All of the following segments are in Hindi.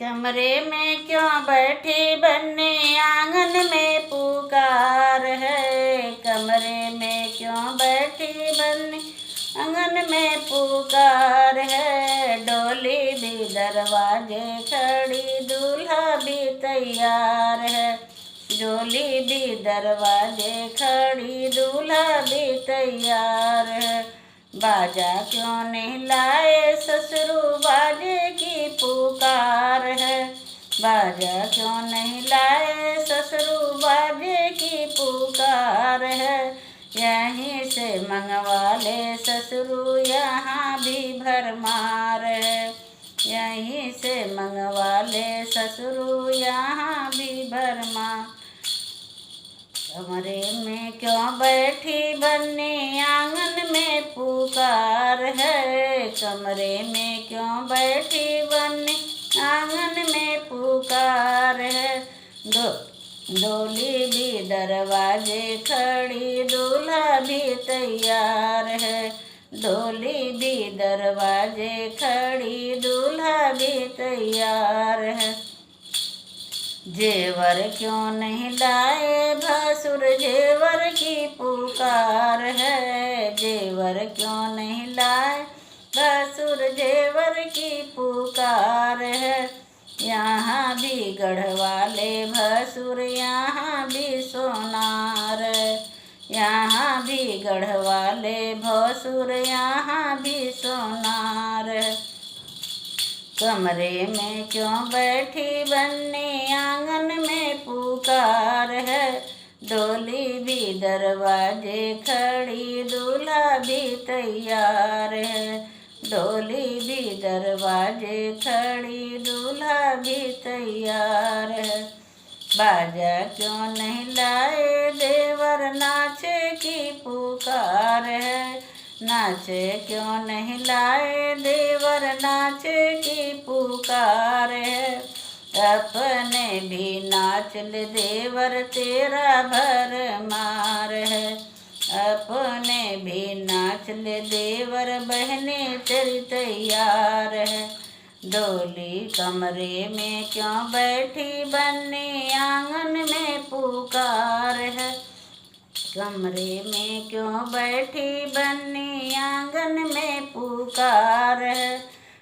कमरे में क्यों बैठी बन्नी, आंगन में पुकार है। कमरे में क्यों बैठी बन्नी, आंगन में पुकार है। डोली भी दरवाजे खड़ी, दूल्हा भी तैयार है। डोली भी दरवाजे खड़ी, दूल्हा भी तैयार है। बाजा क्यों नहीं लाए ससुरु, बाजे की पुकार है। बाजा क्यों नहीं लाए ससुरु, बाजे की पुकार है। यहीं से मंगवा ले ससुरु, यहाँ भी भरमार है। यहीं से मंगवा ले ससुरु, यहाँ भी भरमार। कमरे में क्यों बैठी बन्नी, आंगन में पुकार है। कमरे में क्यों बैठी बन्नी, आंगन में पुकार है। डोली भी दरवाजे खड़ी, दूल्हा भी तैयार है। डोली भी दरवाजे खड़ी, दूल्हा भी तैयार है। जेवर क्यों नहीं लाए भसुर, जेवर की पुकार है। जेवर क्यों नहीं लाए भसुर, जेवर की पुकार है। यहाँ भी गढ़वाले भसुर, यहाँ भी सोनार है। यहाँ भी गढ़वाले भसुर, यहाँ भी सोनार है। कमरे में क्यों बैठी बन्नी, आंगन में पुकार है। डोली भी दरवाजे खड़ी, दूल्हा भी तैयार है। डोली भी दरवाजे खड़ी, दूल्हा भी तैयार है। बाजा क्यों नहीं लाए देवर, नाचे की पुकार है। नाचे क्यों नहीं लाए देवर, नाचे की पुकार है। अपने भी नाच ले देवर, तेरा भरमार है। अपने भी नाच ले देवर, बहने तेरी तैयार है। डोली कमरे में क्यों बैठी बन्नी, आंगन में पुकार है। कमरे में क्यों बैठी बन्नी, आंगन में पुकार है।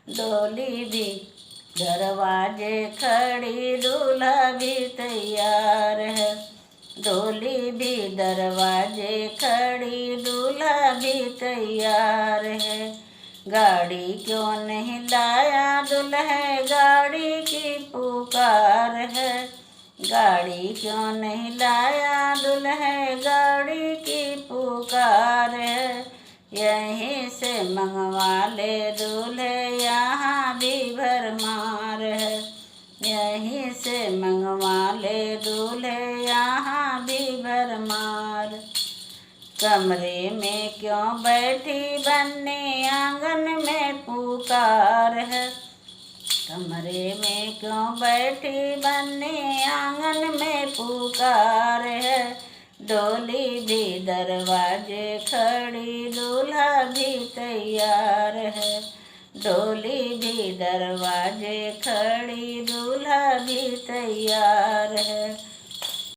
डोली भी दरवाजे खड़ी, दूल्हा भी तैयार है। डोली भी दरवाजे खड़ी, दूल्हा भी तैयार है। गाड़ी क्यों नहीं लाया दुल्हे, गाड़ी की पुकार है। गाड़ी क्यों नहीं लाया दुल्हे, गाड़ी की पुकार है। यहीं से मंगवा ले दूल्हे, यहाँ भी भरमार है। यहीं से मंगवा ले दूल्हे, यहाँ भी भरमार। कमरे में क्यों बैठी बन्नी, आंगन में पुकार है। कमरे में क्यों बैठी बन्नी, आंगन में पुकार है। डोली भी दरवाजे खड़ी, दूल्हा भी तैयार है। डोली भी दरवाजे खड़ी, दूल्हा भी तैयार है।